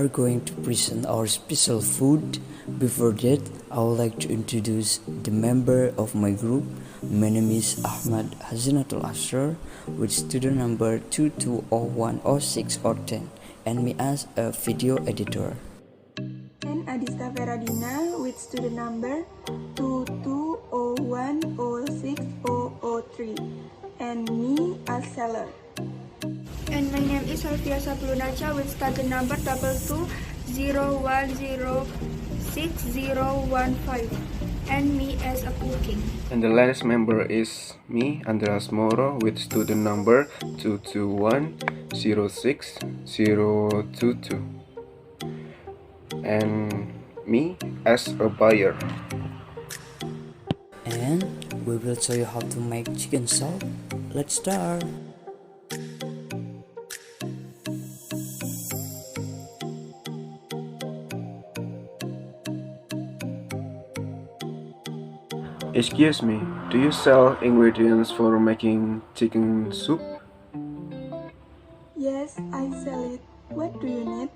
are going to present our special food. Before that, I would like to introduce the member of my group. My name is Ahmad Khazinatul Asror with student number 220106 or 10 and me as a video editor. And Paradista Veradina with student number 22010603 and me as seller. And my name is Alfiah Sabilunajah with student number 2201060015 and me as a cooking. And the last member is me, Asmoro, with student number 221-06022 and me as a buyer. And we will show you how to make chicken soup. Let's start. Excuse me, do you sell ingredients for making chicken soup? Yes, I sell it. What do you need?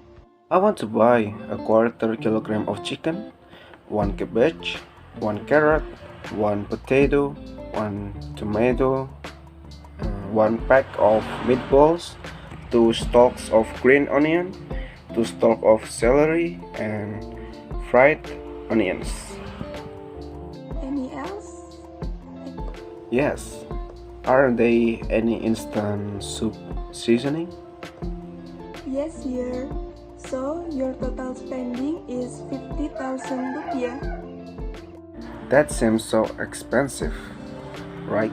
I want to buy a quarter kilogram of chicken, 1 cabbage, 1 carrot, 1 potato, 1 tomato, 1 pack of meatballs, 2 stalks of green onion, 2 stalks of celery, and fried onions. Any else? Yes. Are there any instant soup seasoning? Yes, here. So your total spending is 50,000 rupiah. That seems so expensive, right?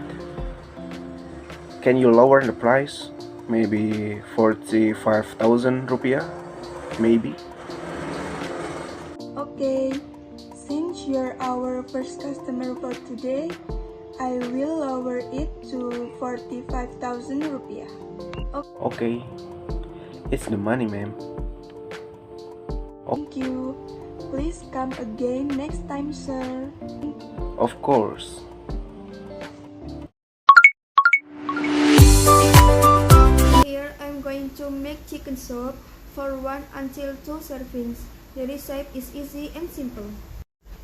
Can you lower the price? Maybe 45,000 rupiah? Maybe? Okay, since you're our first customer for today, I will lower it to 45,000 rupiah. Okay. It's the money, ma'am. Thank you. Please come again next time, sir. Of course. Here I'm going to make chicken soup for 1 until 2 servings. The recipe is easy and simple.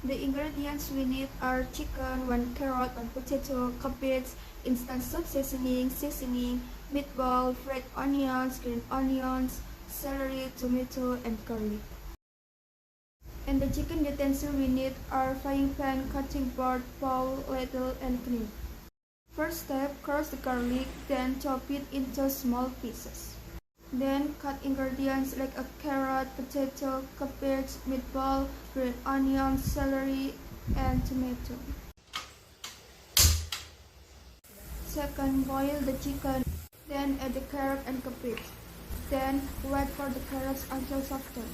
The ingredients we need are chicken, 1 carrot, 1 potato, cabbage, instant soup seasoning, meatball, fried onions, green onions, celery, tomato, and garlic. And the chicken utensils we need are frying pan, cutting board, bowl, ladle, and knife. First step, crush the garlic, then chop it into small pieces. Then cut ingredients like a carrot, potato, cabbage, meatball, green onions, celery, and tomato. Second, boil the chicken, then add the carrot and cabbage. Then wait for the carrots until softened.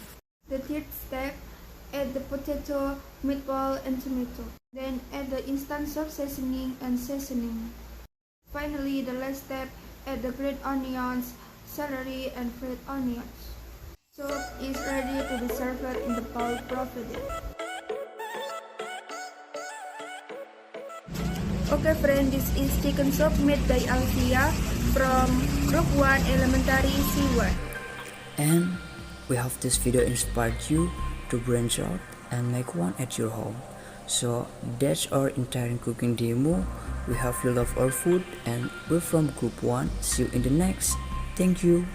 The third step, add the potato, meatball, and tomato. Then add the instant soup seasoning and seasoning. Finally, the last step, add the green onions, celery, and fried onions. Soup is ready to be served in the bowl provided. Okay friend, this is chicken soup made by Alfiah from Group 1 Elementary C1. And we hope this video inspired you to branch out and make one at your home. So that's our entire cooking demo. We hope you love our food and we're from Group 1. See you in the next. Thank you.